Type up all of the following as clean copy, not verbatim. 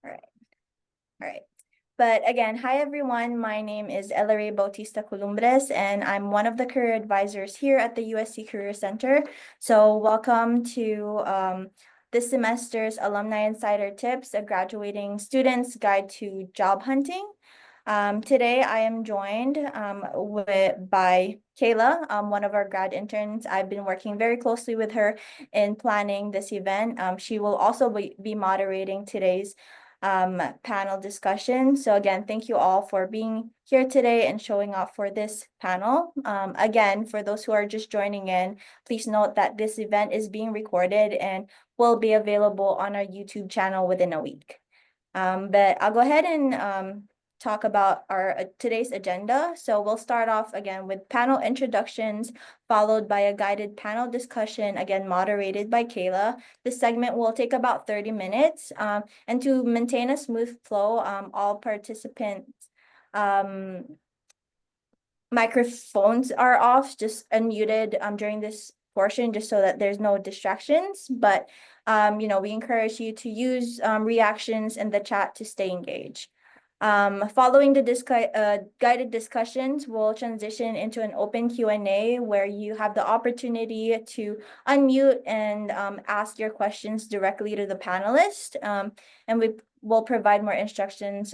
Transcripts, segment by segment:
All right. All right. But again, hi everyone. My name is Ellery Bautista Columbres, and I'm one of the career advisors here at the USC Career Center. So welcome to this semester's Alumni Insider Tips, a graduating student's guide to job hunting. Today I am joined by Kayla, one of our grad interns. I've been working very closely with her in planning this event. She will also be moderating today's panel discussion. So again, thank you all for being here today and showing up for this panel. Again, for those who are just joining in, please note that this event is being recorded and will be available on our YouTube channel within a week. But I'll go ahead and talk about our today's agenda. So we'll start off again with panel introductions, followed by a guided panel discussion, again moderated by Kayla. This segment will take about 30 minutes. And to maintain a smooth flow, all participants microphones are off, just unmuted during this portion, just so that there's no distractions. But we encourage you to use reactions in the chat to stay engaged. Following the guided discussions, we'll transition into an open Q&A where you have the opportunity to unmute and ask your questions directly to the panelists. And we will provide more instructions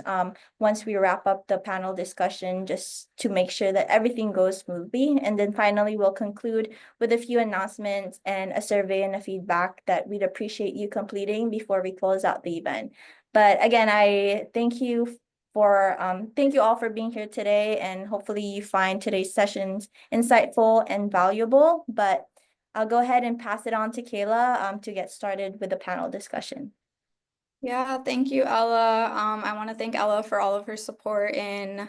once we wrap up the panel discussion, just to make sure that everything goes smoothly. And then finally, we'll conclude with a few announcements and a survey and a feedback that we'd appreciate you completing before we close out the event. But again, I thank you all for being here today, and hopefully you find today's sessions insightful and valuable. But I'll go ahead and pass it on to Kayla to get started with the panel discussion. Yeah, thank you, Ella. I want to thank Ella for all of her support in,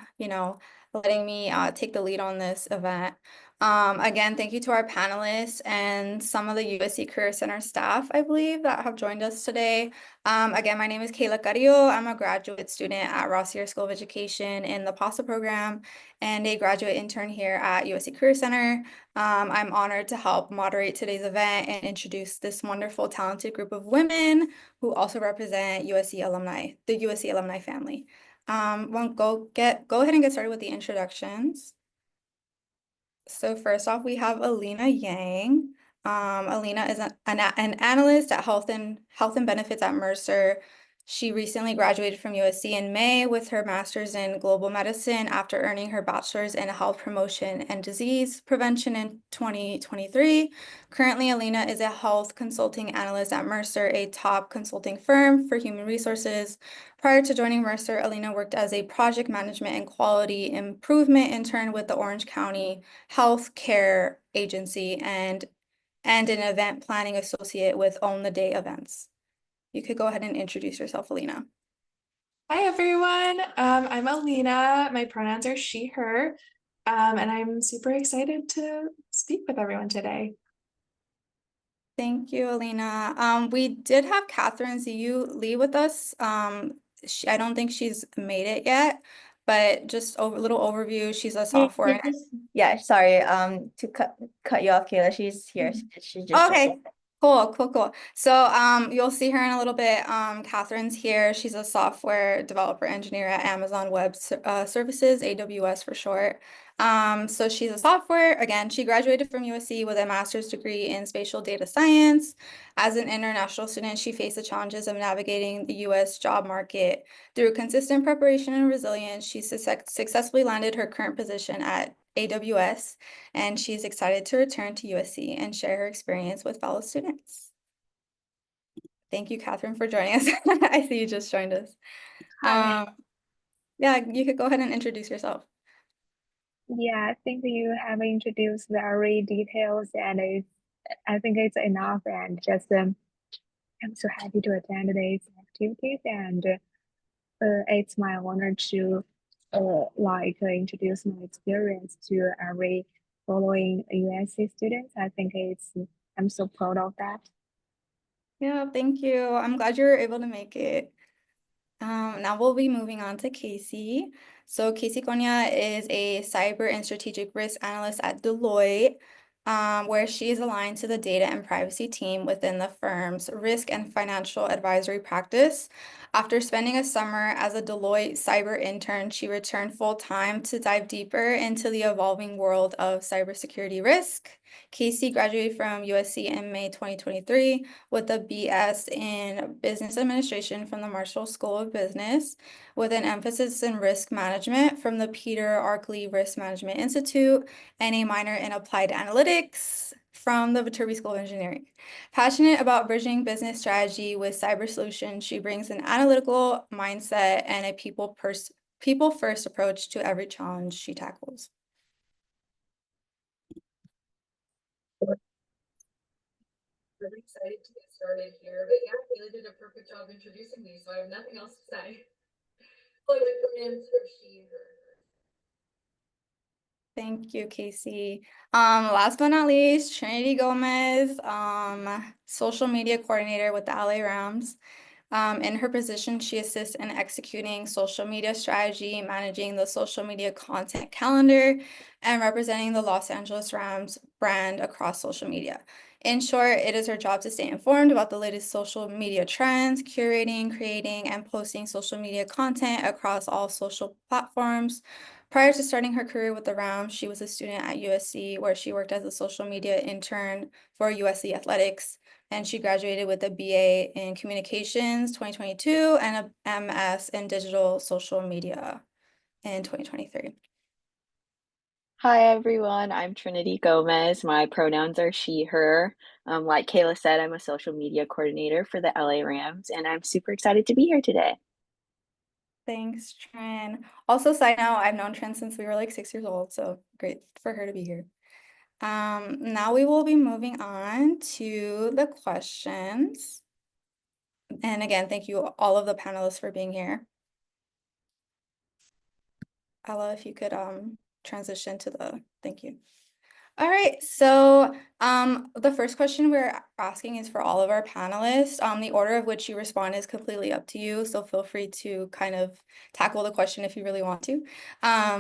letting me take the lead on this event. Again, thank you to our panelists and some of the USC Career Center staff, I believe, that have joined us today. Again, my name is Kayla Carrillo. I'm a graduate student at Rossier School of Education in the PASA program and a graduate intern here at USC Career Center. I'm honored to help moderate today's event and introduce this wonderful, talented group of women who also represent USC alumni, the USC alumni family. Go ahead and get started with the introductions. So first off, we have Alina Yang. Alina is an analyst at health and benefits at Mercer. She recently graduated from USC in May with her master's in global medicine after earning her bachelor's in health promotion and disease prevention in 2023. Currently, Alina is a health consulting analyst at Mercer, a top consulting firm for human resources. Prior to joining Mercer, Alina worked as a project management and quality improvement intern with the Orange County Health Care Agency and an event planning associate with Own the Day events. You could go ahead and introduce yourself, Alina. Hi, everyone. I'm Alina. My pronouns are she, her, and I'm super excited to speak with everyone today. Thank you, Alina. We did have Catherine Ziyu Lee with us. I don't think she's made it yet, but just a little overview. She's a software. Yeah, sorry, to cut you off, Kayla. She's here. She's just okay. Cool. So you'll see her in a little bit. Catherine's here. She's a software developer engineer at Amazon Web Services, AWS for short. So she's a software. Again, she graduated from USC with a master's degree in spatial data science. As an international student, she faced the challenges of navigating the US job market. Through consistent preparation and resilience, she successfully landed her current position at AWS, and she's excited to return to USC and share her experience with fellow students. Thank you, Catherine, for joining us. I see you just joined us. Yeah, you could go ahead and introduce yourself. Yeah, I think you have introduced very details, and I think it's enough. And just I'm so happy to attend today's activities, and it's my honor to introduce my experience to every following USC students. I think I'm so proud of that. Yeah, thank you. I'm glad you were able to make it. Now we'll be moving on to Casey. So Casey Konya is a cyber and strategic risk analyst at Deloitte. where she is aligned to the data and privacy team within the firm's risk and financial advisory practice. After spending a summer as a Deloitte cyber intern, she returned full-time to dive deeper into the evolving world of cybersecurity risk. Casey graduated from USC in May 2023 with a BS in Business Administration from the Marshall School of Business, with an emphasis in risk management from the Peter Arkley Risk Management Institute, and a minor in applied analytics from the Viterbi School of Engineering. Passionate about bridging business strategy with cyber solutions, she brings an analytical mindset and a people-first approach to every challenge she tackles. Really excited to get started here, but yeah, Kayla did a perfect job introducing me, so I have nothing else to say. Oh, my pronouns are she, her. Thank you, Casey. Last but not least, Trinity Gomez, social media coordinator with the LA Rams. In her position, she assists in executing social media strategy, managing the social media content calendar, and representing the Los Angeles Rams brand across social media. In short, it is her job to stay informed about the latest social media trends, curating, creating, and posting social media content across all social platforms. Prior to starting her career with the Rams, she was a student at USC, where she worked as a social media intern for USC Athletics, and she graduated with a BA in Communications 2022 and a MS in Digital Social Media in 2023. Hi everyone, I'm Trinity Gomez. My pronouns are she, her. Like Kayla said, I'm a social media coordinator for the LA Rams, and I'm super excited to be here today. Thanks, Trin. Also, side note, I've known Trin since we were like 6 years old, so great for her to be here. Now we will be moving on to the questions. And again, thank you all of the panelists for being here. Ella, if you could transition to the thank you. All right, so the first question we're asking is for all of our panelists. The order of which you respond is completely up to you, so feel free to kind of tackle the question if you really want to.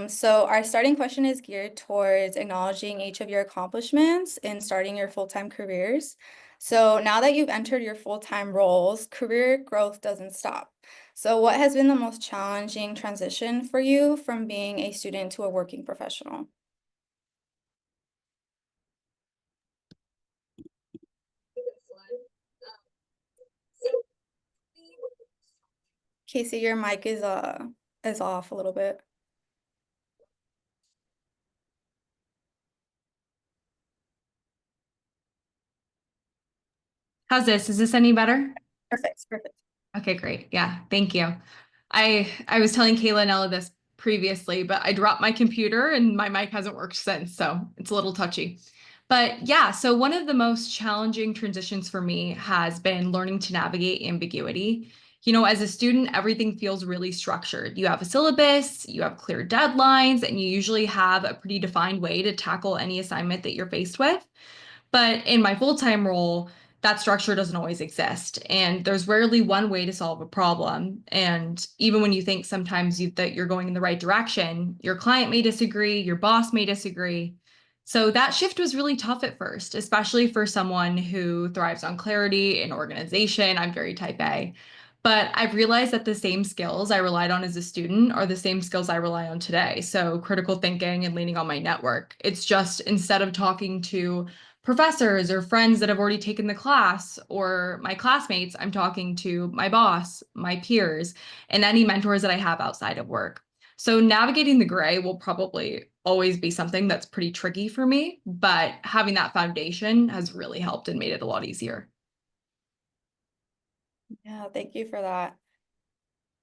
So our starting question is geared towards acknowledging each of your accomplishments in starting your full-time careers. So now that you've entered your full-time roles, career growth doesn't stop. So what has been the most challenging transition for you from being a student to a working professional? Casey, your mic is off a little bit. How's this? Is this any better? Perfect, perfect. Okay, great. Yeah, thank you. I was telling Kayla and Ella this previously, but I dropped my computer and my mic hasn't worked since, so it's a little touchy. But yeah, so one of the most challenging transitions for me has been learning to navigate ambiguity. You know, as a student, everything feels really structured. You have a syllabus, you have clear deadlines, and you usually have a pretty defined way to tackle any assignment that you're faced with. But in my full-time role, that structure doesn't always exist. And there's rarely one way to solve a problem. And even when you think sometimes that you're going in the right direction, your client may disagree, your boss may disagree. So that shift was really tough at first, especially for someone who thrives on clarity and organization. I'm very type A. But I've realized that the same skills I relied on as a student are the same skills I rely on today. So critical thinking and leaning on my network. It's just instead of talking to professors or friends that have already taken the class or my classmates, I'm talking to my boss, my peers, and any mentors that I have outside of work. So navigating the gray will probably always be something that's pretty tricky for me, but having that foundation has really helped and made it a lot easier. Yeah, thank you for that.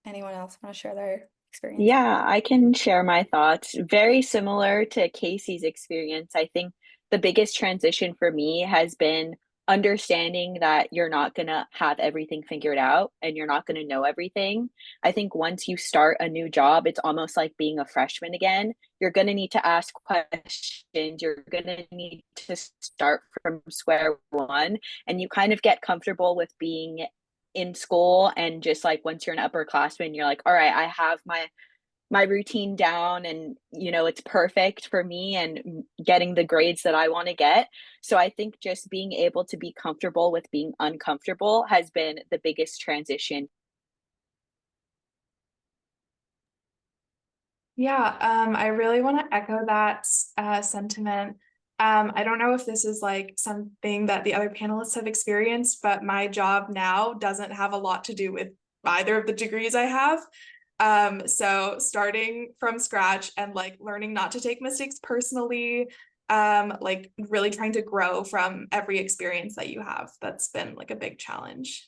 Anyone else want to share their experience? Yeah, I can share my thoughts. Very similar to Casey's experience. I think the biggest transition for me has been understanding that you're not going to have everything figured out and you're not going to know everything. I think once you start a new job, it's almost like being a freshman again. You're going to need to ask questions. You're going to need to start from square one, and you kind of get comfortable with being in school, and just like once you're an upperclassman, you're like, all right, I have my routine down and it's perfect for me and getting the grades that I want to get. So I think just being able to be comfortable with being uncomfortable has been the biggest transition. Yeah, I really want to echo that sentiment. I don't know if this is like something that the other panelists have experienced, but my job now doesn't have a lot to do with either of the degrees I have. So starting from scratch and like learning not to take mistakes personally, like really trying to grow from every experience that you have. That's been like a big challenge.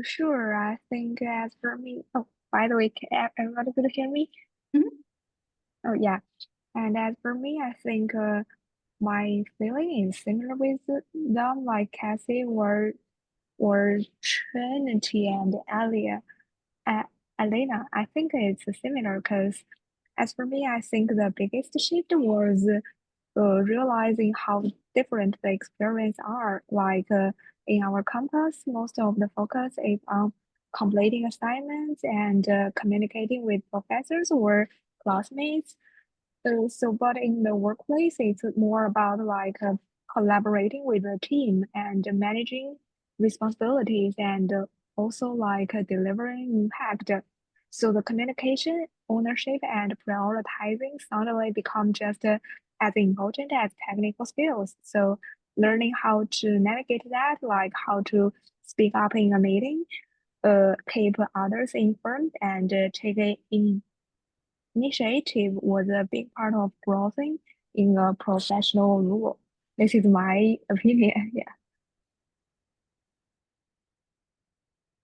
Sure, I think as for me, oh, by the way, can everybody could hear me? Mhm. Oh, yeah. And as for me, I think my feeling is similar with them, like Cassie or Trinity and Alia, uh, Elena. I think it's similar because as for me, I think the biggest shift was realizing how different the experience are. Like in our campus, most of the focus is on completing assignments and communicating with professors or classmates. But in the workplace, it's more about like collaborating with the team and managing responsibilities and also like delivering impact. So the communication, ownership, and prioritizing suddenly become just as important as technical skills. So learning how to navigate that, like how to speak up in a meeting, keep others informed, and take it in initiative was a big part of growing in a professional role. This is my opinion. Yeah.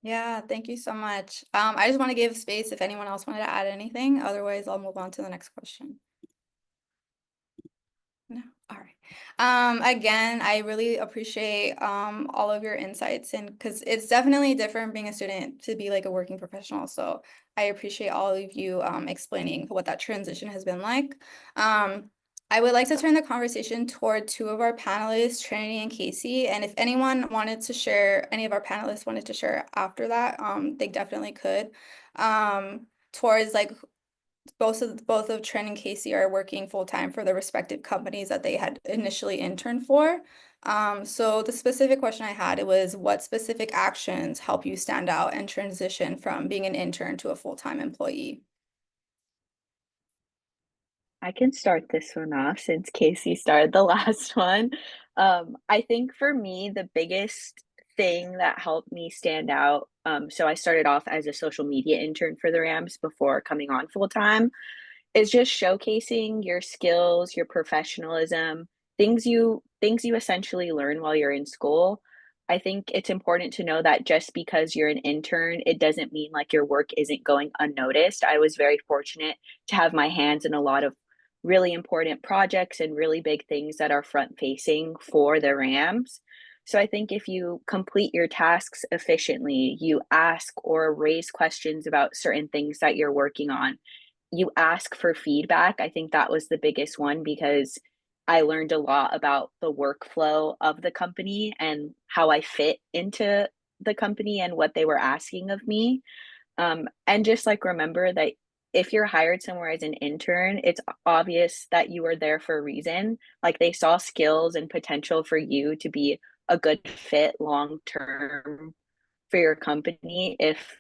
Yeah, thank you so much. I just want to give space if anyone else wanted to add anything. Otherwise, I'll move on to the next question. No, all right. Again, I really appreciate all of your insights, and because it's definitely different being a student to be like a working professional. So I appreciate all of you explaining what that transition has been like. I would like to turn the conversation toward two of our panelists, Trinity and Casey. And if anyone wanted to share, any of our panelists wanted to share after that, they definitely could. Towards like both of Trin and Casey are working full-time for the respective companies that they had initially interned for. So the specific question I had, it was what specific actions help you stand out and transition from being an intern to a full-time employee? I can start this one off since Casey started the last one. I think for me, the biggest thing that helped me stand out, so I started off as a social media intern for the Rams before coming on full time, is just showcasing your skills, your professionalism, things you essentially learn while you're in school. I think it's important to know that just because you're an intern, it doesn't mean like your work isn't going unnoticed. I was very fortunate to have my hands in a lot of really important projects and really big things that are front facing for the Rams. So I think if you complete your tasks efficiently, you ask or raise questions about certain things that you're working on, you ask for feedback. I think that was the biggest one because I learned a lot about the workflow of the company and how I fit into the company and what they were asking of me. And just like remember that if you're hired somewhere as an intern, it's obvious that you are there for a reason. Like they saw skills and potential for you to be a good fit long term for your company if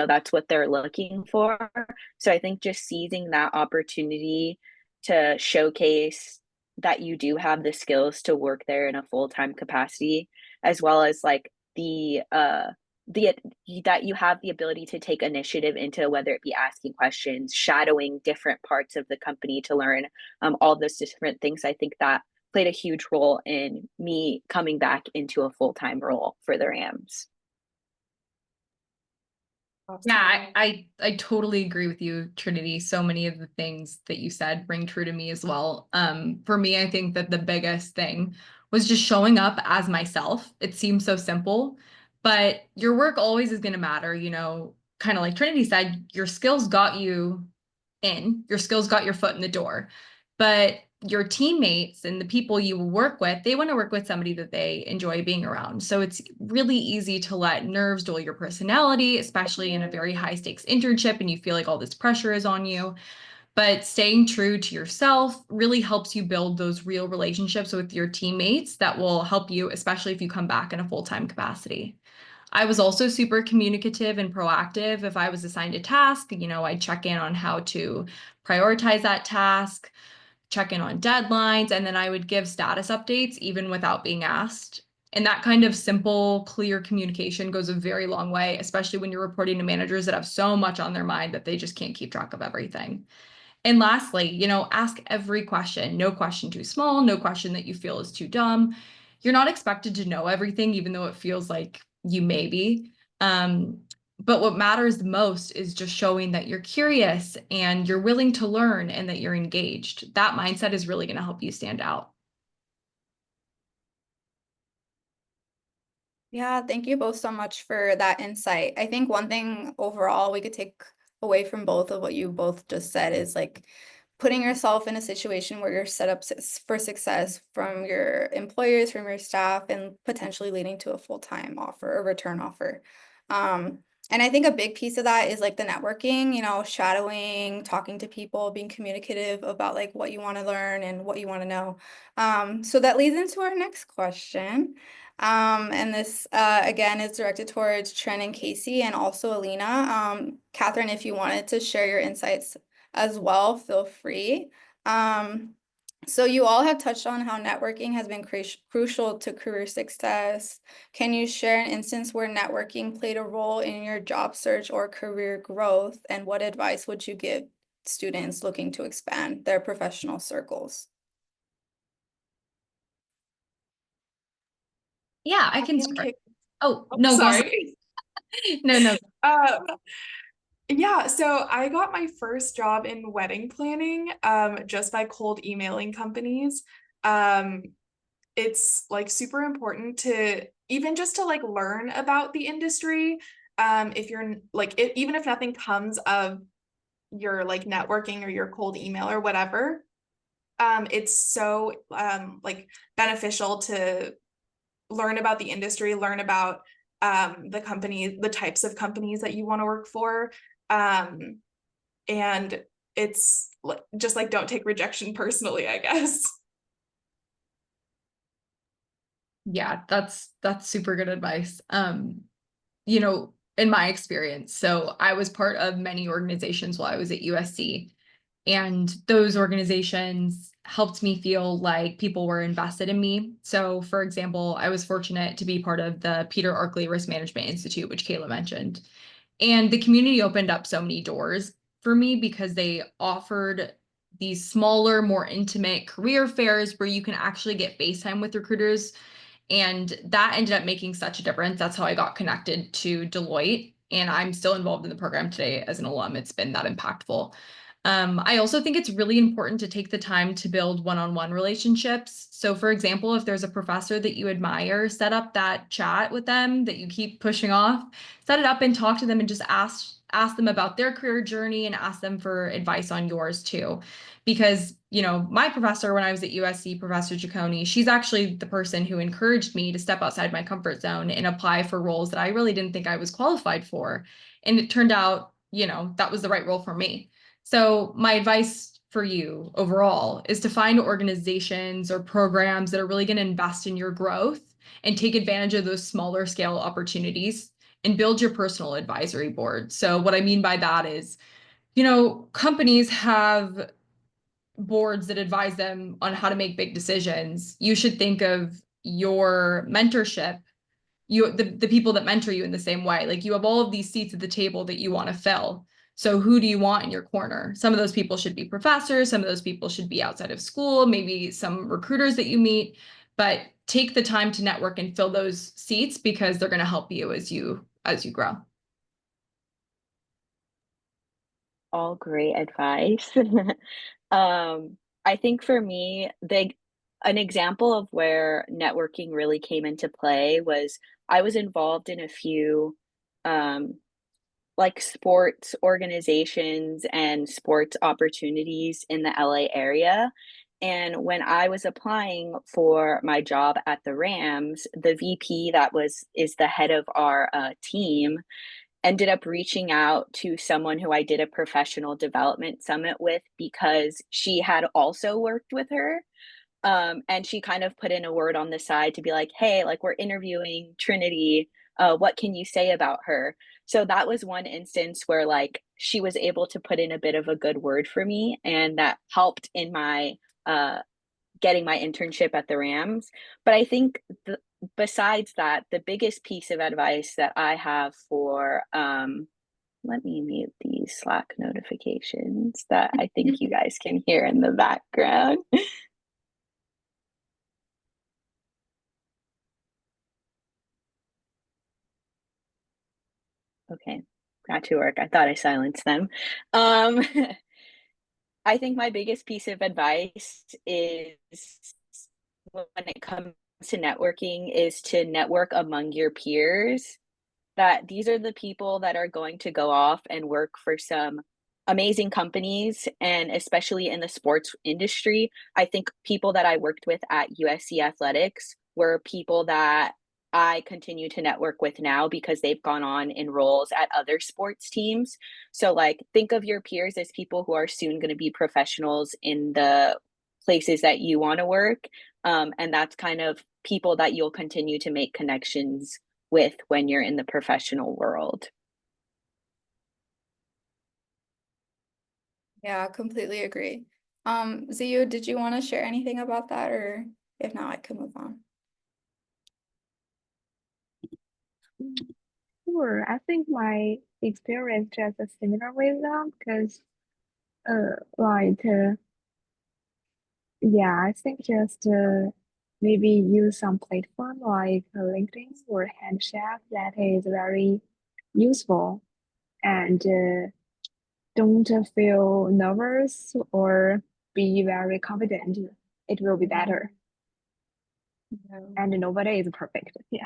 that's what they're looking for. So I think just seizing that opportunity to showcase that you do have the skills to work there in a full-time capacity, as well as like the that you have the ability to take initiative into whether it be asking questions, shadowing different parts of the company to learn all those different things. I think that played a huge role in me coming back into a full-time role for the Rams. Yeah, I totally agree with you, Trinity. So many of the things that you said ring true to me as well. For me, I think that the biggest thing was just showing up as myself. It seems so simple, but your work always is going to matter, kind of like Trinity said, your skills got you in, your skills got your foot in the door. But your teammates and the people you work with, they want to work with somebody that they enjoy being around. So it's really easy to let nerves dull your personality, especially in a very high stakes internship and you feel like all this pressure is on you. But staying true to yourself really helps you build those real relationships with your teammates that will help you, especially if you come back in a full-time capacity. I was also super communicative and proactive. If I was assigned a task, I'd check in on how to prioritize that task, check in on deadlines, and then I would give status updates even without being asked. And that kind of simple, clear communication goes a very long way, especially when you're reporting to managers that have so much on their mind that they just can't keep track of everything. And lastly, ask every question. No question too small, no question that you feel is too dumb. You're not expected to know everything, even though it feels like you may be. But what matters the most is just showing that you're curious and you're willing to learn and that you're engaged. That mindset is really going to help you stand out. Yeah, thank you both so much for that insight. I think one thing overall we could take away from both of what you both just said is like putting yourself in a situation where you're set up for success from your employers, from your staff, and potentially leading to a full-time offer, a return offer. And I think a big piece of that is like the networking, shadowing, talking to people, being communicative about like what you want to learn and what you want to know. So that leads into our next question. And this again is directed towards Trin and Casey and also Alina. Catherine, if you wanted to share your insights as well, feel free. So you all have touched on how networking has been crucial to career success. Can you share an instance where networking played a role in your job search or career growth? And what advice would you give students looking to expand their professional circles? Yeah, I can start. Oh, no, sorry. No. Yeah, so I got my first job in wedding planning just by cold emailing companies. It's like super important to even just to like learn about the industry. If you're like even if nothing comes of your like networking or your cold email or whatever, it's so like beneficial to learn about the industry, learn about the company, the types of companies that you want to work for. And it's just like don't take rejection personally, I guess. Yeah, that's super good advice. In my experience, so I was part of many organizations while I was at USC, and those organizations helped me feel like people were invested in me. So, for example, I was fortunate to be part of the Peter Arkley Risk Management Institute, which Kayla mentioned. And the community opened up so many doors for me because they offered these smaller, more intimate career fairs where you can actually get face time with recruiters. And that ended up making such a difference. That's how I got connected to Deloitte. And I'm still involved in the program today as an alum. It's been that impactful. I also think it's really important to take the time to build one-on-one relationships. So for example, if there's a professor that you admire, set up that chat with them that you keep pushing off, set it up and talk to them and just ask them about their career journey and ask them for advice on yours too. Because, my professor when I was at USC, Professor Giacone, she's actually the person who encouraged me to step outside my comfort zone and apply for roles that I really didn't think I was qualified for. And it turned out, that was the right role for me. So my advice for you overall is to find organizations or programs that are really going to invest in your growth and take advantage of those smaller scale opportunities and build your personal advisory board. So what I mean by that is, companies have boards that advise them on how to make big decisions. You should think of your mentorship, the people that mentor you in the same way. Like you have all of these seats at the table that you want to fill. So who do you want in your corner? Some of those people should be professors, some of those people should be outside of school, maybe some recruiters that you meet, but take the time to network and fill those seats because they're going to help you as you grow. All great advice. I think for me, an example of where networking really came into play was I was involved in a few um, like sports organizations and sports opportunities in the LA area. And when I was applying for my job at the Rams, the VP that is the head of our team ended up reaching out to someone who I did a professional development summit with because she had also worked with her. And she kind of put in a word on the side to be like, hey, like we're interviewing Trinity. What can you say about her? So that was one instance where like she was able to put in a bit of a good word for me, and that helped in my uh, getting my internship at the Rams. But I think besides that, the biggest piece of advice that I have for let me mute these Slack notifications that I think you guys can hear in the background. Okay, got to work. I thought I silenced them. I think my biggest piece of advice is when it comes to networking is to network among your peers, that these are the people that are going to go off and work for some amazing companies. And especially in the sports industry, I think people that I worked with at USC Athletics were people that I continue to network with now because they've gone on in roles at other sports teams. So, like, think of your peers as people who are soon going to be professionals in the places that you want to work. And that's kind of people that you'll continue to make connections with when you're in the professional world. Yeah, completely agree. Ziyu, did you want to share anything about that, or if not, I can move on. Sure, I think my experience just similar with them because like yeah, I think just maybe use some platform like LinkedIn or Handshake that is very useful, and don't feel nervous or be very confident. It will be better. And nobody is perfect. Yeah.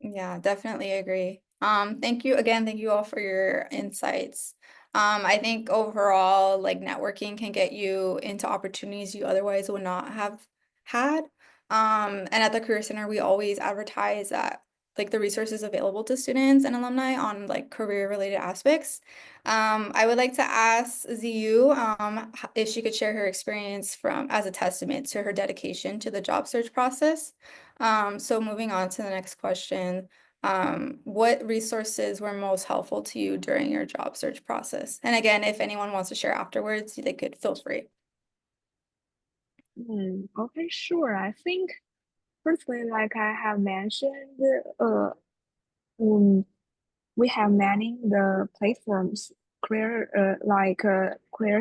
Yeah, definitely agree. Thank you again. Thank you all for your insights. I think overall, like networking can get you into opportunities you otherwise would not have had. And at the Career Center, we always advertise that like the resources available to students and alumni on like career related aspects. I would like to ask ZU if she could share her experience from as a testament to her dedication to the job search process. So moving on to the next question, what resources were most helpful to you during your job search process? And again, if anyone wants to share afterwards, they could feel free. Okay, sure. I think firstly, like I have mentioned, we have many the platforms, Career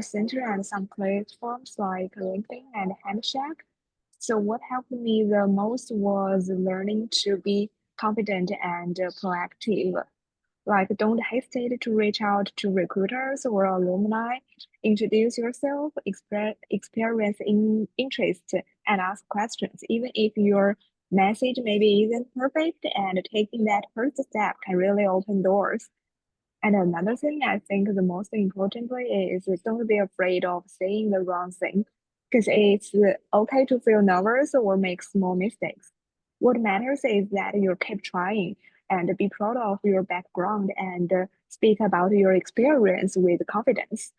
Center and some platforms like LinkedIn and Handshake. So what helped me the most was learning to be confident and proactive. Like, don't hesitate to reach out to recruiters or alumni, introduce yourself, express experience in interest, and ask questions. Even if your message maybe isn't perfect, and taking that first step can really open doors. And another thing I think the most importantly is don't be afraid of saying the wrong thing, because it's okay to feel nervous or make small mistakes. What matters is that you keep trying and be proud of your background and speak about your experience with confidence.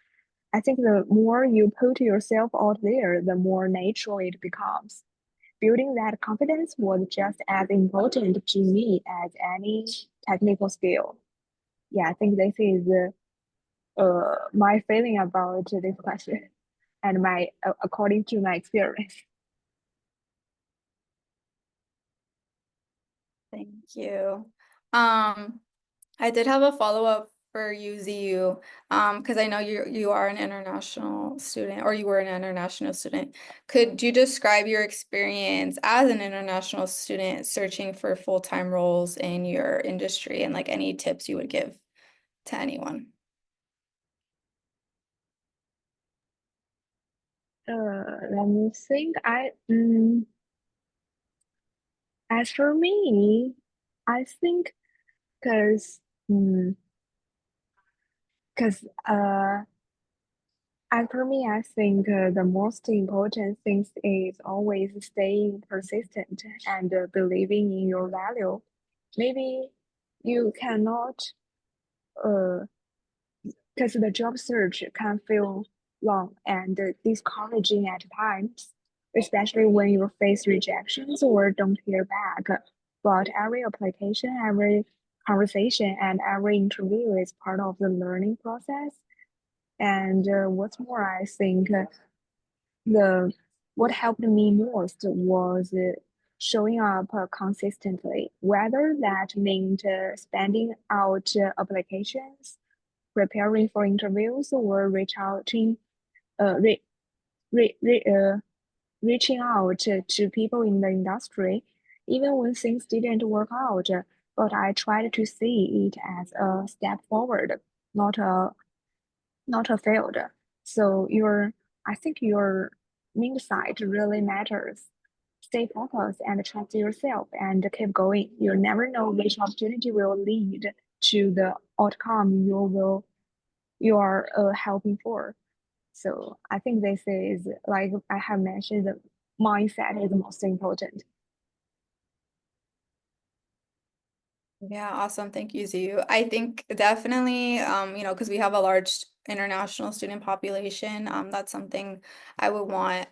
I think the more you put yourself out there, the more natural it becomes. Building that confidence was just as important to me as any technical skill. Yeah, I think this is my feeling about this question and my according to my experience. Thank you. I did have a follow-up for you, ZU, because I know you are an international student, or you were an international student. Could you describe your experience as an international student searching for full-time roles in your industry, and like any tips you would give to anyone? Let me think. As for me, I think because because As for me, I think the most important thing is always staying persistent and believing in your value. Maybe you cannot, because the job search can feel long and discouraging at times, especially when you face rejections or don't hear back. But every application, every conversation, and every interview is part of the learning process. And what's more, I think the what helped me most was showing up consistently, whether that meant spending out applications, preparing for interviews, or uh, re, re, re, uh, reaching out to people in the industry, even when things didn't work out. But I tried to see it as a step forward, not a not a failure. So I think your mindset really matters. Stay focused and trust yourself and keep going. You never know which opportunity will lead to the outcome you are helping for. So I think this is like I have mentioned, the mindset is the most important. Yeah, awesome. Thank you, Ziyu. I think definitely, because we have a large international student population, that's something I would want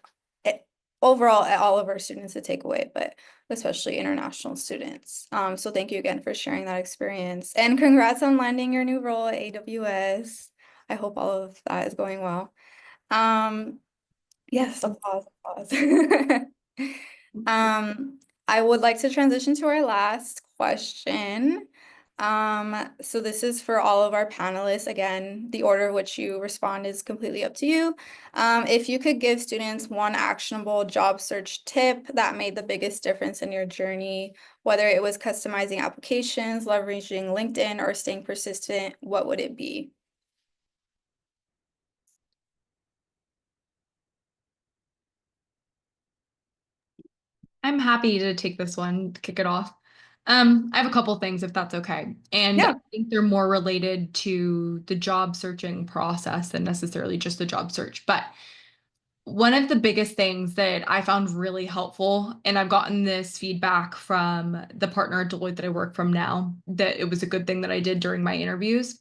it, overall all of our students to take away, but especially international students. So thank you again for sharing that experience, and congrats on landing your new role at AWS. I hope all of that is going well. Um, yes, applause, applause. I would like to transition to our last question. So this is for all of our panelists. Again, the order of which you respond is completely up to you. If you could give students one actionable job search tip that made the biggest difference in your journey, whether it was customizing applications, leveraging LinkedIn, or staying persistent, what would it be? I'm happy to take this one to kick it off. I have a couple things if that's okay. And Yeah. I think they're more related to the job searching process than necessarily just the job search. But one of the biggest things that I found really helpful, and I've gotten this feedback from the partner at Deloitte that I work from now, that it was a good thing that I did during my interviews,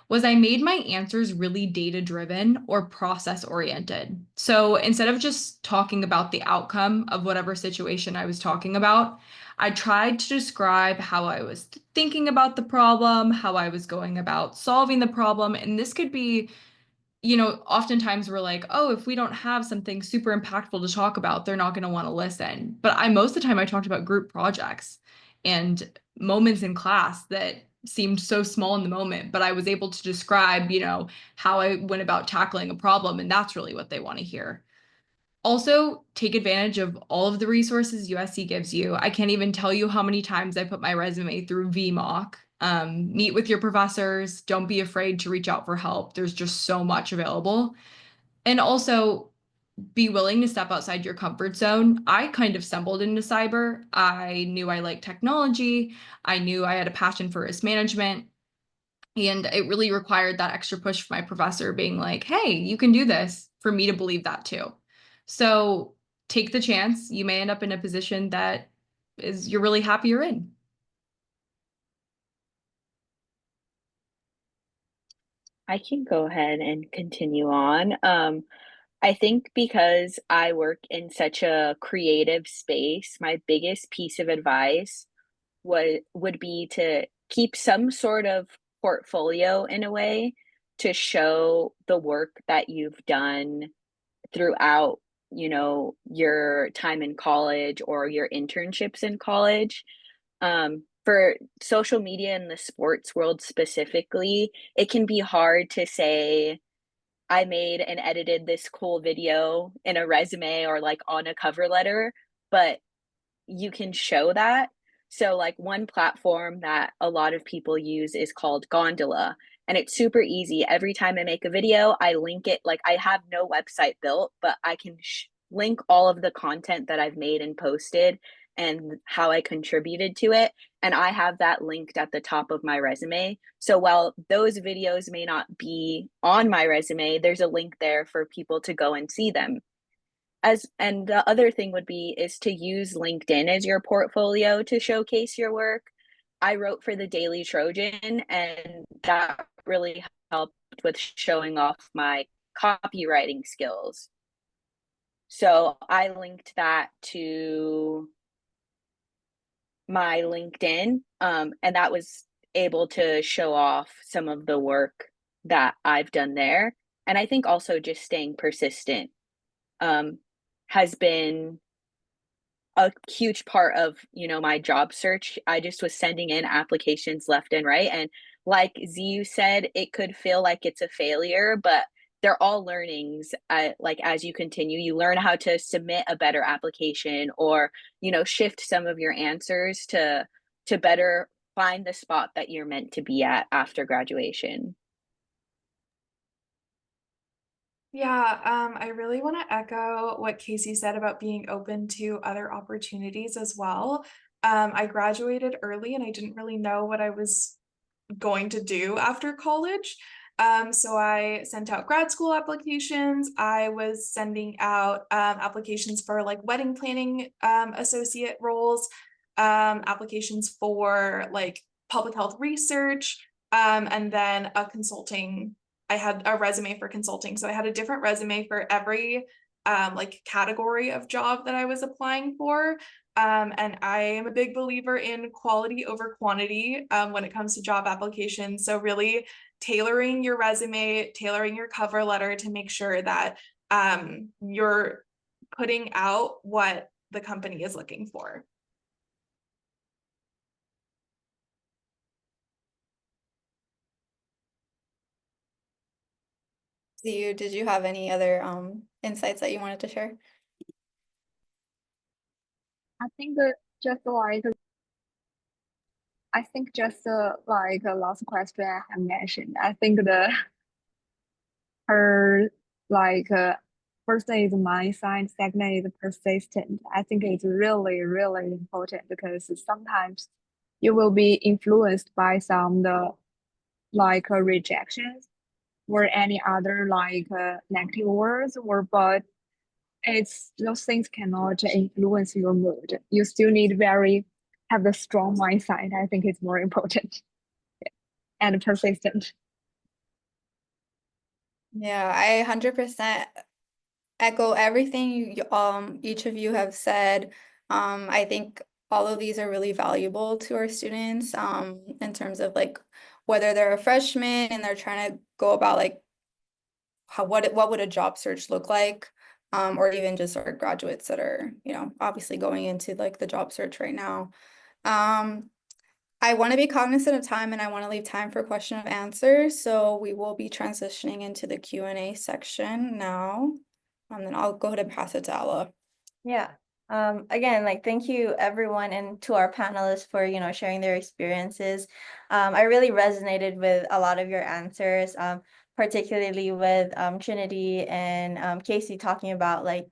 was I made my answers really data-driven or process-oriented. So instead of just talking about the outcome of whatever situation I was talking about, I tried to describe how I was thinking about the problem, how I was going about solving the problem. And this could be, oftentimes we're like, oh, if we don't have something super impactful to talk about, they're not going to want to listen. But most of the time I talked about group projects and moments in class that seemed so small in the moment, but I was able to describe, how I went about tackling a problem. And that's really what they want to hear. Also, take advantage of all of the resources USC gives you. I can't even tell you how many times I put my resume through VMock. Meet with your professors. Don't be afraid to reach out for help. There's just so much available. And also, be willing to step outside your comfort zone. I kind of stumbled into cyber. I knew I liked technology. I knew I had a passion for risk management. And it really required that extra push from my professor being like, hey, you can do this, for me to believe that too. So take the chance. You may end up in a position that you're really happy you're in. I can go ahead and continue on. I think because I work in such a creative space, my biggest piece of advice would be to keep some sort of portfolio in a way to show the work that you've done throughout, your time in college or your internships in college. For social media in the sports world specifically, it can be hard to say, I made and edited this cool video in a resume or like on a cover letter, but you can show that. So, like, one platform that a lot of people use is called Gondola, and it's super easy. Every time I make a video, I link it. Like, I have no website built, but I can link all of the content that I've made and posted and how I contributed to it. and I have that linked at the top of my resume. So while those videos may not be on my resume, there's a link there for people to go and see them. And the other thing would be is to use LinkedIn as your portfolio to showcase your work. I wrote for the Daily Trojan, and that really helped with showing off my copywriting skills. So I linked that to my LinkedIn, and that was able to show off some of the work that I've done there. And I think also just staying persistent has been a huge part of, my job search. I just was sending in applications left and right, and like Ziyu said, it could feel like it's a failure, but they're all learnings. Like as you continue, you learn how to submit a better application, or shift some of your answers to better find the spot that you're meant to be at after graduation. Yeah, I really want to echo what Casey said about being open to other opportunities as well. I graduated early and I didn't really know what I was going to do after college. So I sent out grad school applications. I was sending out applications for like wedding planning associate roles, applications for like public health research, and then a consulting. I had a resume for consulting. So I had a different resume for every like category of job that I was applying for. And I am a big believer in quality over quantity when it comes to job applications. So really tailoring your resume, tailoring your cover letter to make sure that you're putting out what the company is looking for. Did you have any other insights that you wanted to share? I think that just like like the last question I have mentioned, I think her like first is mindset, second is persistent. I think it's really, really important because sometimes you will be influenced by some like rejections or any other like negative words, or but it's those things cannot influence your mood. You still need have the strong mindset. I think it's more important and persistent. Yeah, I 100% echo everything each of you have said. I think all of these are really valuable to our students in terms of like whether they're a freshman and they're trying to go about like what would a job search look like, or even just our graduates that are, obviously going into like the job search right now. I want to be cognizant of time and I want to leave time for question of answer. So we will be transitioning into the Q&A section now. And then I'll go ahead and pass it to Ella. Yeah. Again, like thank you everyone and to our panelists for, sharing their experiences. I really resonated with a lot of your answers, particularly with Trinity and Casey talking about like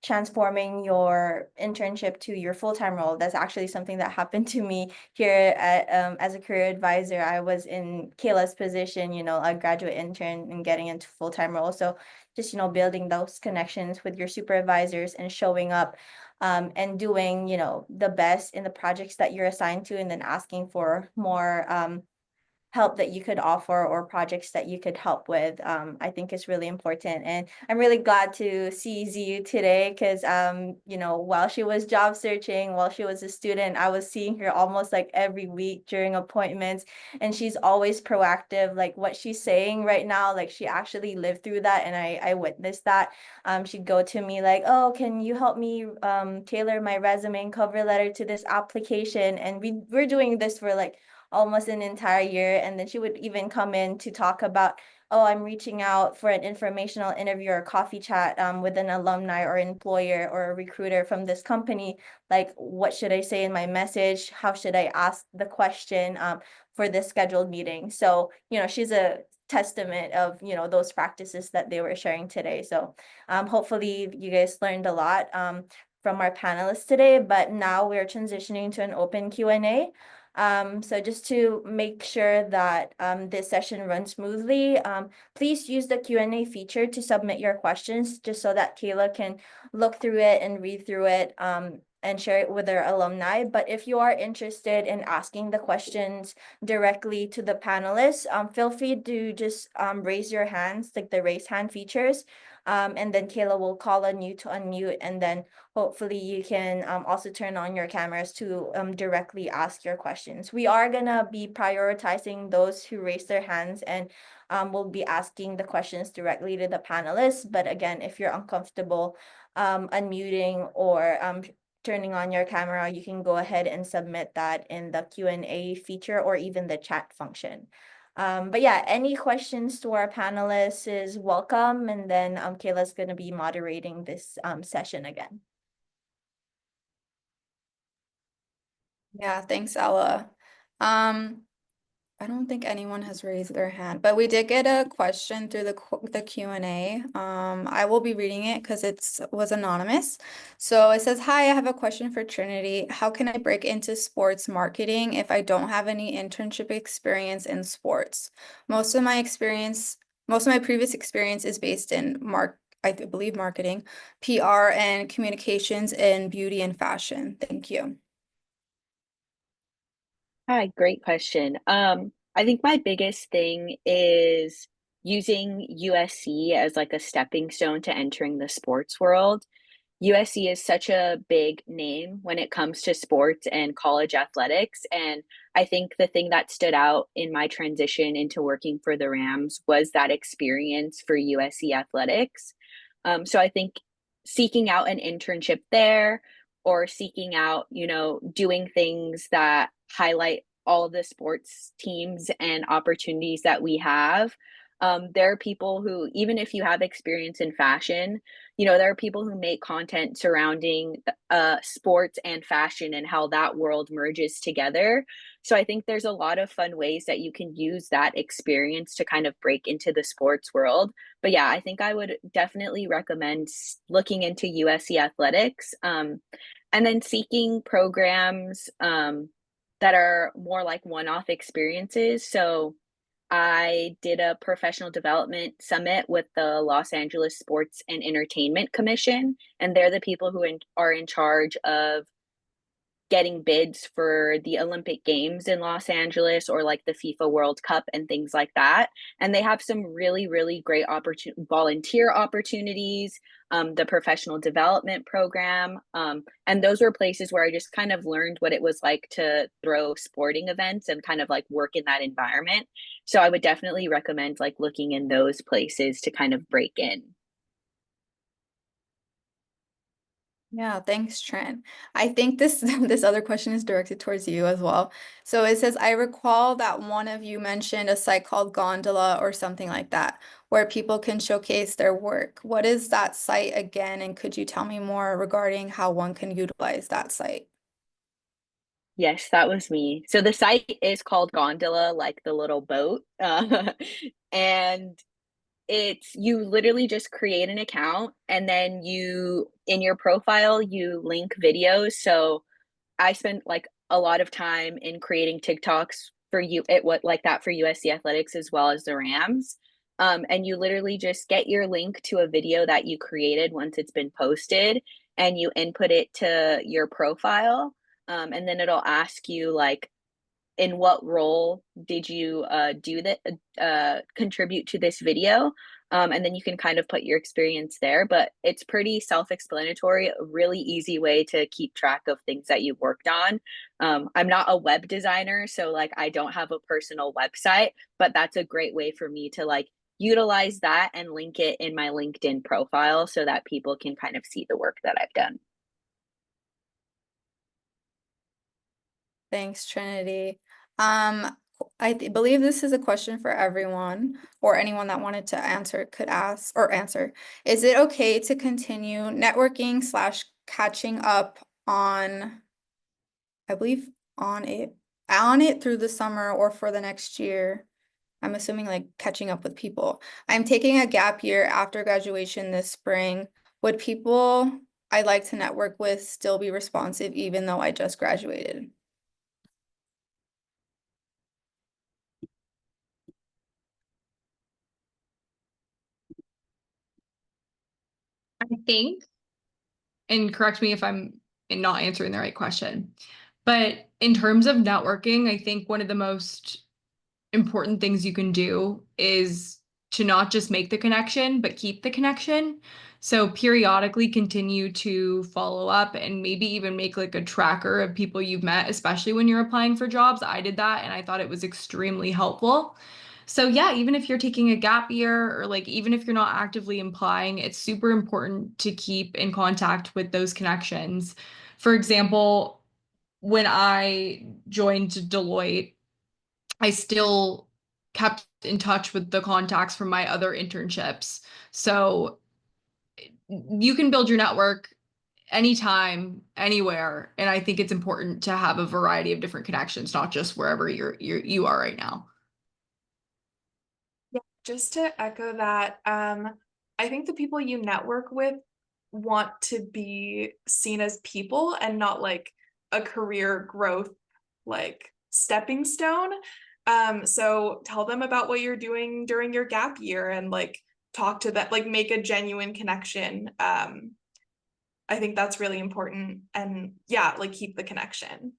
transforming your internship to your full-time role. That's actually something that happened to me here at as a career advisor. I was in Kayla's position, a graduate intern and getting into full-time role. So just, building those connections with your supervisors and showing up and doing, the best in the projects that you're assigned to, and then asking for more help that you could offer or projects that you could help with, I think is really important. And I'm really glad to see Ziyu today because, while she was job searching, while she was a student, I was seeing her almost like every week during appointments, and she's always proactive. Like what she's saying right now, like she actually lived through that, and I witnessed that. She'd go to me like, oh, can you help me tailor my resume and cover letter to this application? And we're doing this for like almost an entire year. And then she would even come in to talk about, oh, I'm reaching out for an informational interview or coffee chat with an alumni or employer or a recruiter from this company. Like, what should I say in my message? How should I ask the question for this scheduled meeting? So, she's a testament of, those practices that they were sharing today. So hopefully you guys learned a lot. from our panelists today, but now we're transitioning to an open Q&A. So just to make sure that this session runs smoothly, please use the Q&A feature to submit your questions, just so that Kayla can look through it and read through it and share it with our alumni. But if you are interested in asking the questions directly to the panelists, feel free to just raise your hands, like the raise hand features. And then Kayla will call on you to unmute, and then hopefully you can also turn on your cameras to directly ask your questions. We are gonna be prioritizing those who raise their hands, and we'll be asking the questions directly to the panelists. But again, if you're uncomfortable unmuting or turning on your camera, you can go ahead and submit that in the Q&A feature or even the chat function. But yeah, any questions to our panelists is welcome. And then Kayla's going to be moderating this session again. Yeah, thanks, Ella. I don't think anyone has raised their hand, but we did get a question through the Q&A. I will be reading it because was anonymous. So it says, "Hi, I have a question for Trinity. How can I break into sports marketing if I don't have any internship experience in sports? Most of my previous experience is based in I believe marketing, PR, and communications in beauty and fashion. Thank you." Hi, great question. I think my biggest thing is using USC as like a stepping stone to entering the sports world. USC is such a big name when it comes to sports and college athletics. And I think the thing that stood out in my transition into working for the Rams was that experience for USC athletics. So I think seeking out an internship there, or seeking out, doing things that highlight all of the sports teams and opportunities that we have. There are people who, even if you have experience in fashion, there are people who make content surrounding sports and fashion and how that world merges together. So I think there's a lot of fun ways that you can use that experience to kind of break into the sports world. But yeah, I think I would definitely recommend looking into USC athletics, and then seeking programs that are more like one-off experiences. So I did a professional development summit with the Los Angeles Sports and Entertainment Commission, and they're the people who are in charge of getting bids for the Olympic Games in Los Angeles, or like the FIFA World Cup and things like that. And they have some really, really great volunteer opportunities, the professional development program. And those were places where I just kind of learned what it was like to throw sporting events and kind of like work in that environment. So I would definitely recommend like looking in those places to kind of break in. Yeah, thanks, Trent. I think this this other question is directed towards you as well. So it says, "I recall that one of you mentioned a site called Gondola or something like that, where people can showcase their work. What is that site again? And could you tell me more regarding how one can utilize that site?" Yes, that was me. So the site is called Gondola, like the little boat. And you literally just create an account, and then in your profile, you link videos. So I spent like a lot of time in creating TikToks for like that for USC Athletics as well as the Rams. And you literally just get your link to a video that you created once it's been posted, and you input it to your profile. And then it'll ask you like, in what role did you contribute to this video? And then you can kind of put your experience there, but it's pretty self-explanatory, a really easy way to keep track of things that you've worked on. I'm not a web designer, so like I don't have a personal website, but that's a great way for me to like utilize that and link it in my LinkedIn profile so that people can kind of see the work that I've done. Thanks, Trinity. I believe this is a question for everyone, or anyone that wanted to answer could ask or answer. Is it okay to continue networking / catching up on, I believe, on it through the summer or for the next year? I'm assuming like catching up with people. I'm taking a gap year after graduation this spring. Would people I'd like to network with still be responsive even though I just graduated. I think, and correct me if I'm not answering the right question, but in terms of networking, I think one of the most important things you can do is to not just make the connection, but keep the connection. So periodically continue to follow up and maybe even make like a tracker of people you've met, especially when you're applying for jobs. I did that and I thought it was extremely helpful. So yeah, even if you're taking a gap year or like even if you're not actively applying, it's super important to keep in contact with those connections. For example, when I joined Deloitte, I still kept in touch with the contacts from my other internships. So you can build your network anytime, anywhere. And I think it's important to have a variety of different connections, not just wherever you are right now. Yeah, just to echo that, I think the people you network with want to be seen as people and not like a career growth like stepping stone. So tell them about what you're doing during your gap year and like talk to that, like make a genuine connection. I think that's really important, and yeah, like keep the connection.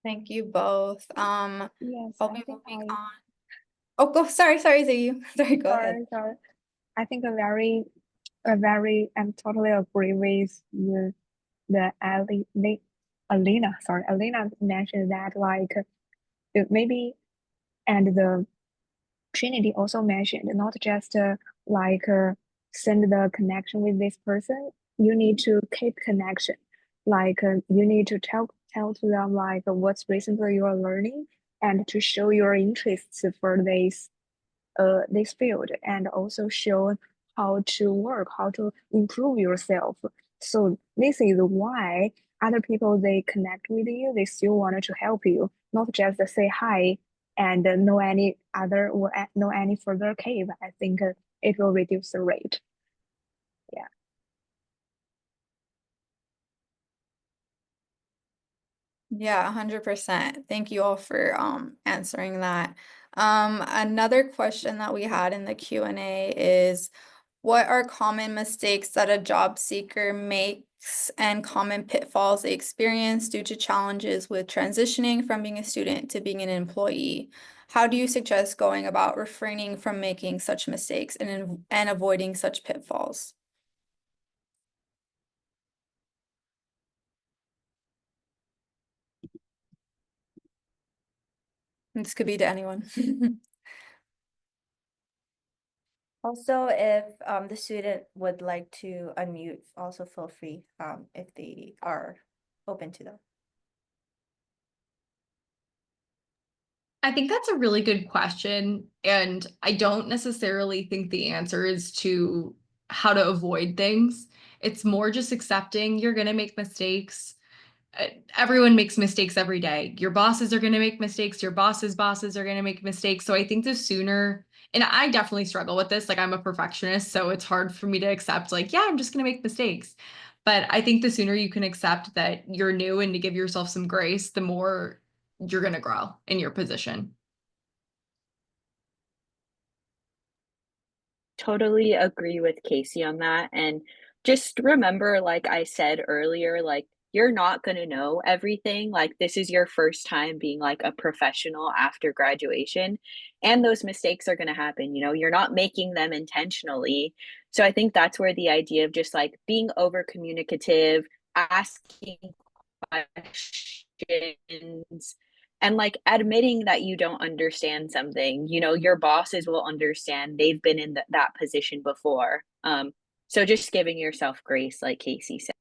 Thank you both. Yes, I'll I be think moving I, on. Oh, sorry, Zayu. Sorry, go ahead. sorry. I think I'm totally agree with the Alina mentioned that like maybe, and the Trinity also mentioned not just like send the connection with this person. You need to keep connection. Like you need to tell to them like what's recently you are learning and to show your interests for this field, and also show how to work, how to improve yourself. So this is why other people they connect with you, they still wanted to help you, not just say hi and no any other or no any further cave. I think it will reduce the rate. Yeah. Yeah, 100%. Thank you all for answering that. Another question that we had in the Q&A is, what are common mistakes that a job seeker makes and common pitfalls they experience due to challenges with transitioning from being a student to being an employee? How do you suggest going about refraining from making such mistakes and avoiding such pitfalls? This could be to anyone. Also, if the student would like to unmute, also feel free if they are open to that. I think that's a really good question. And I don't necessarily think the answer is to how to avoid things. It's more just accepting you're going to make mistakes. Everyone makes mistakes every day. Your bosses are going to make mistakes. Your bosses' bosses are going to make mistakes. So I think the sooner, and I definitely struggle with this, like I'm a perfectionist, so it's hard for me to accept, like, yeah, I'm just going to make mistakes. But I think the sooner you can accept that you're new and to give yourself some grace, the more you're going to grow in your position. Totally agree with Casey on that. And just remember, like I said earlier, like you're not going to know everything. Like this is your first time being like a professional after graduation. And those mistakes are going to happen. You know, you're not making them intentionally. So I think that's where the idea of just like being over communicative, asking questions, and like admitting that you don't understand something. You know, your bosses will understand, they've been in that position before. So just giving yourself grace, like Casey said.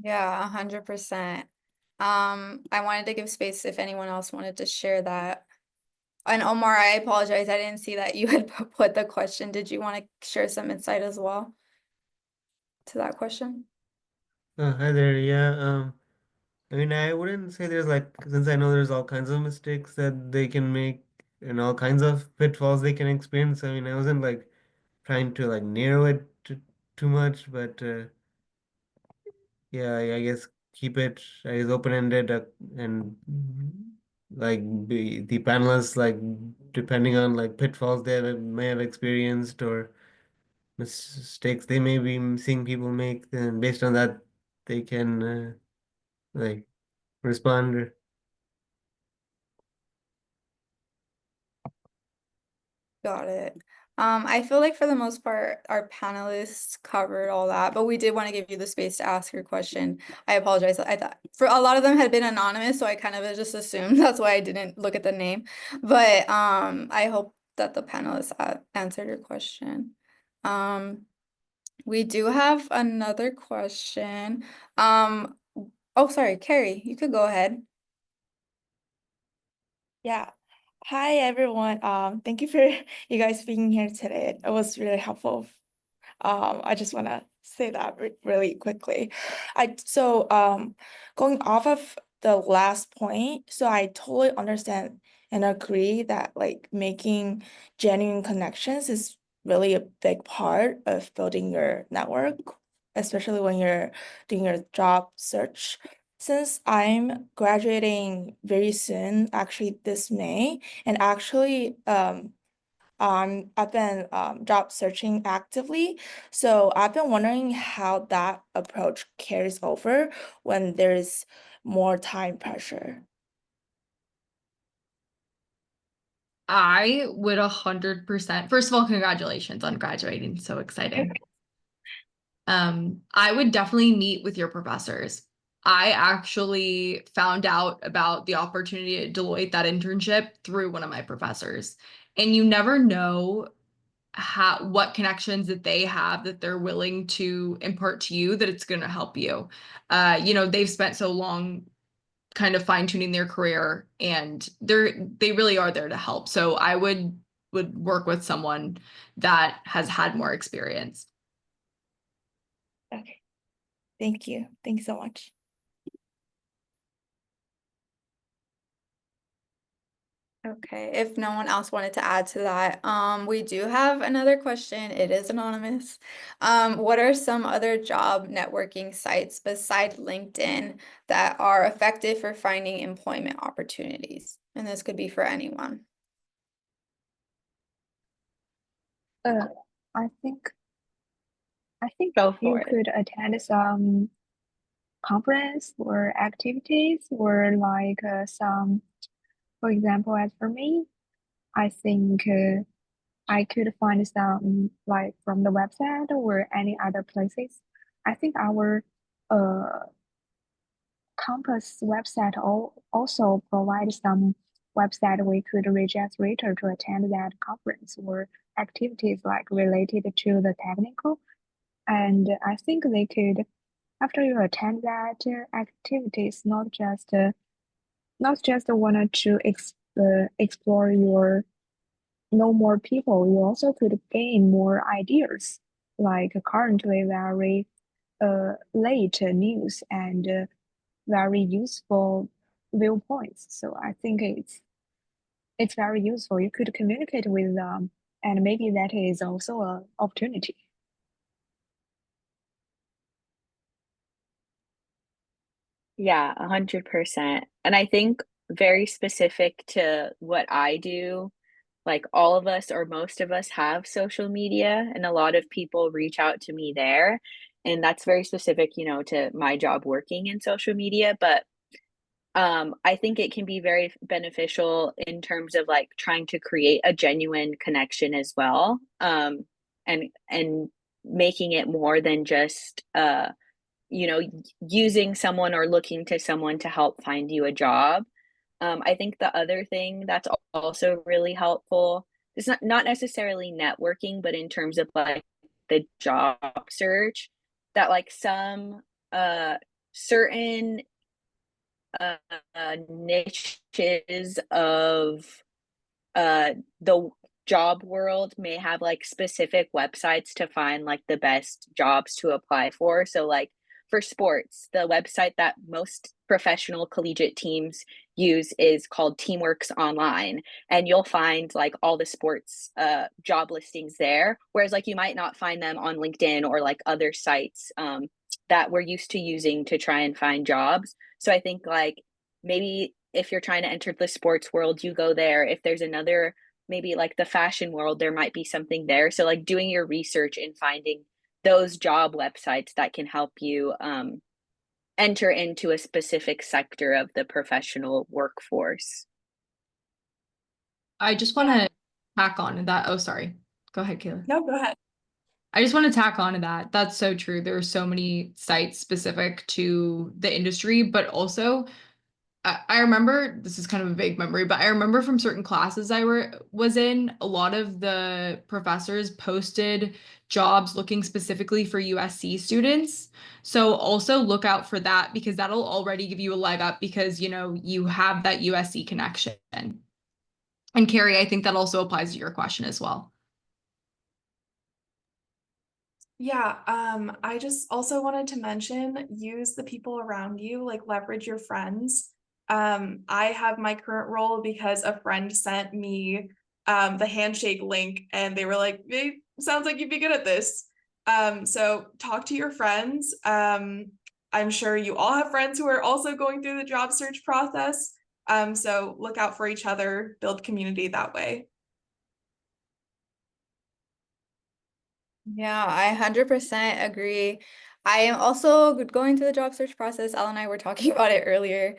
Yeah, 100%. I wanted to give space if anyone else wanted to share that. And Omar, I apologize, I didn't see that you had put the question. Did you want to share some insight as well to that question? Hi there. Yeah, mean, I wouldn't say there's like, since I know there's all kinds of mistakes that they can make and all kinds of pitfalls they can experience. I mean, I wasn't like trying to like narrow it too much, but yeah, I guess keep it, I guess, open-ended and like the panelists, like depending on like pitfalls they may have experienced or mistakes they may be seeing people make, then based on that they can like respond. Got it. I feel like for the most part, our panelists covered all that, but we did want to give you the space to ask your question. I apologize. I thought for a lot of them had been anonymous, so I kind of just assumed that's why I didn't look at the name. But I hope that the panelists answered your question. We do have another question. Oh, sorry, Carrie, you could go ahead. Yeah. Hi, everyone. Thank you for you guys being here today. It was really helpful. I just want to say that really quickly. Going off of the last point, so I totally understand and agree that like making genuine connections is really a big part of building your network, especially when you're doing your job search. Since I'm graduating very soon, actually this May, and actually I've been job searching actively. So I've been wondering how that approach carries over when there's more time pressure. I would 100%. First of all, congratulations on graduating. So exciting. I would definitely meet with your professors. I actually found out about the opportunity at Deloitte, that internship, through one of my professors. And you never know what connections that they have that they're willing to impart to you that it's going to help you. They've spent so long kind of fine-tuning their career, and they really are there to help. So I would work with someone that has had more experience. Okay. Thank you. Thank you so much. Okay, if no one else wanted to add to that, we do have another question. It is anonymous. What are some other job networking sites besides LinkedIn that are effective for finding employment opportunities? And this could be for anyone. I think Go for you it. could attend some conference or activities or like some, for example, as for me, I think I could find some like from the website or any other places. I think our campus website also provides some website we could register to attend that conference or activities like related to the technical. And I think they could, after you attend that activities, not just wanted to explore your know more people, you also could gain more ideas, like currently very late news and very useful viewpoints. So I think it's very useful. You could communicate with them, and maybe that is also an opportunity. Yeah, 100%. And I think very specific to what I do, like all of us or most of us have social media, and a lot of people reach out to me there. And that's very specific, to my job working in social media. But I think it can be very beneficial in terms of like trying to create a genuine connection as well. And making it more than just using someone or looking to someone to help find you a job. I think the other thing that's also really helpful is not necessarily networking, but in terms of like the job search, that like some certain niches of the job world may have like specific websites to find like the best jobs to apply for. So like for sports, the website that most professional collegiate teams use is called Teamworks Online, and you'll find like all the sports job listings there, whereas like you might not find them on LinkedIn or like other sites that we're used to using to try and find jobs. So I think like maybe if you're trying to enter the sports world, you go there. If there's another, maybe like the fashion world, there might be something there. So like doing your research and finding those job websites that can help you enter into a specific sector of the professional workforce. I just want to tack on to that. Oh, sorry. Go ahead, Kayla. No, go ahead. I just want to tack on to that. That's so true. There are so many sites specific to the industry, but also I remember, this is kind of a vague memory, but I remember from certain classes was in, a lot of the professors posted jobs looking specifically for USC students. So also look out for that, because that'll already give you a leg up, because you know you have that USC connection. And Carrie, I think that also applies to your question as well. Yeah, I just also wanted to mention, use the people around you, like leverage your friends. I have my current role because a friend sent me the handshake link and they were like, "Hey, sounds like you'd be good at this." So talk to your friends. I'm sure you all have friends who are also going through the job search process. So look out for each other, build community that way. Yeah, I 100% agree. I am also going through the job search process. Al and I were talking about it earlier.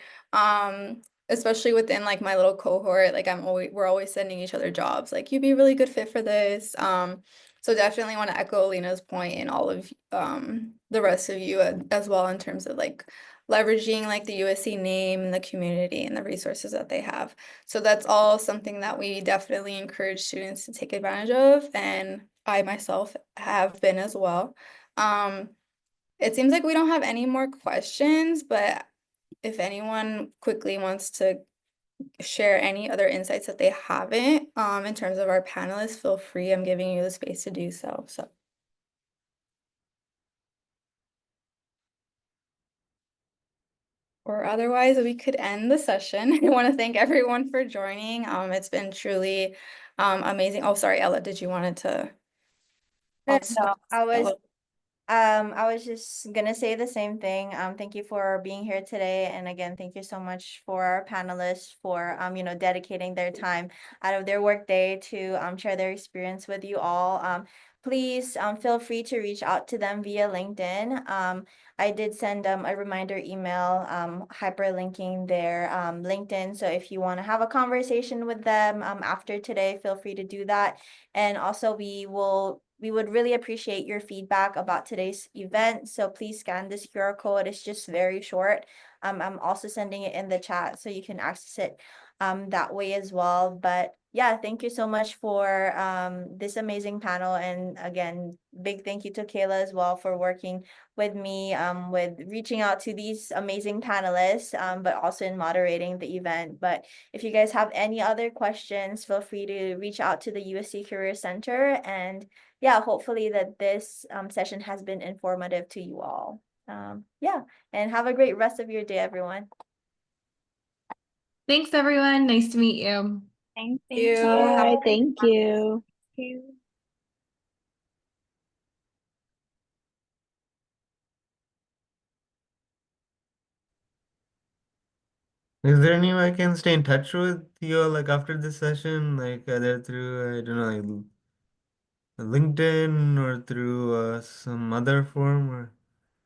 Especially within like my little cohort, like we're always sending each other jobs. Like you'd be a really good fit for this. So definitely want to echo Lena's point and all of the rest of you as well, in terms of like leveraging like the USC name and the community and the resources that they have. So that's all something that we definitely encourage students to take advantage of, and I myself have been as well. It seems like we don't have any more questions, but if anyone quickly wants to share any other insights that they haven't, in terms of our panelists, feel free. I'm giving you the space to do so. Or otherwise, we could end the session. I want to thank everyone for joining. It's been truly amazing. Oh, sorry, Ella, did you wanted to also? No, I was just gonna say the same thing. Thank you for being here today. And again, thank you so much for our panelists for, dedicating their time out of their workday to, share their experience with you all. Please, feel free to reach out to them via LinkedIn. I did send a reminder email, hyperlinking their, LinkedIn. So if you want to have a conversation with them, after today, feel free to do that. And also we would really appreciate your feedback about today's event. So please scan this QR code. It's just very short. I'm also sending it in the chat so you can access it that way as well. But yeah, thank you so much for this amazing panel. And again, big thank you to Kayla as well for working with me with reaching out to these amazing panelists, but also in moderating the event. But if you guys have any other questions, feel free to reach out to the USC Career Center. And yeah, hopefully that this session has been informative to you all. Yeah, and have a great rest of your day, everyone. Thanks, everyone. Nice to meet you. Thank you. you. Bye, thank you. Thank you. Is there any way I can stay in touch with you all, like after this session, like either through, I don't know, like LinkedIn or through some other form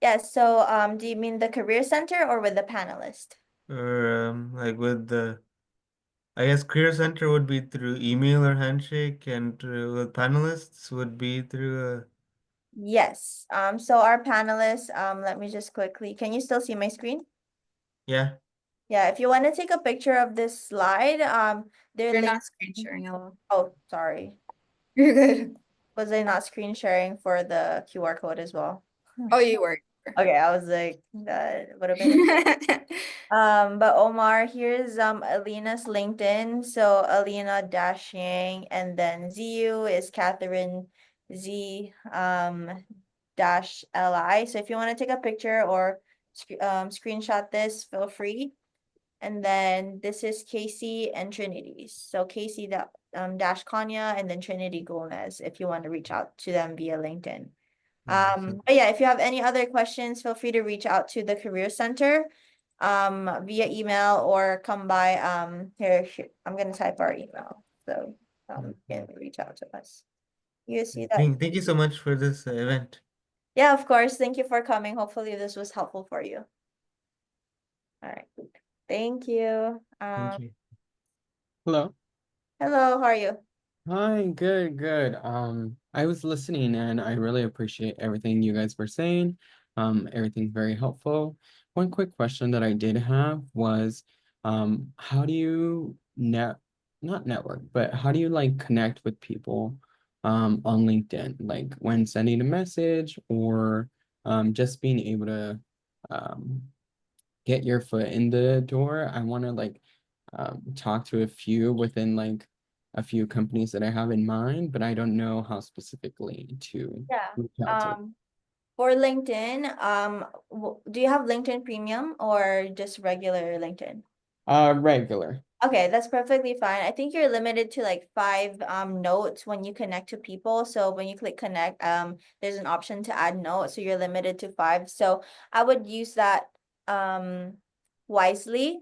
Yes, so do you mean the Career Center or with the panelist? or like with the, I guess Career Center would be through email or handshake, and with panelists would be through Yes, so our panelists, let me just quickly, can you still see my screen? yeah. Yeah, if you want to take a picture of this slide, they're You're not linked. screen sharing, Ella. Oh, sorry. You're good. Was I not screen sharing for the QR code as well? Oh, you were. Okay, I was like, that would have been. But Omar, here's Alina's LinkedIn. So Alina Yang, and then ZU is Catherine Z. dash LI. So if you want to take a picture or screenshot this, feel free. And then this is Casey and Trinity. So Casey dash Kanya and then Trinity Gomez if you want to reach out to them via LinkedIn. But yeah, if you have any other questions, feel free to reach out to the Career Center via email or come by here, I'm gonna type our email. So you can reach out to us. You see that? Thank you so much for this event. Yeah, of course. Thank you for coming. Hopefully this was helpful for you. All right. Thank you. Thank you. Hello. Hello, how are you? Hi, good. I was listening and I really appreciate everything you guys were saying. Everything's very helpful. One quick question that I did have was, how do you not network, but how do you like connect with people on LinkedIn? Like when sending a message or just being able to get your foot in the door. I want to like talk to a few within like a few companies that I have in mind, but I don't know how specifically to Yeah. reach out to. For LinkedIn, do you have LinkedIn Premium or just regular LinkedIn? Regular. Okay, that's perfectly fine. I think you're limited to like 5 notes when you connect to people. So when you click connect, there's an option to add notes. So you're limited to 5. So I would use that wisely.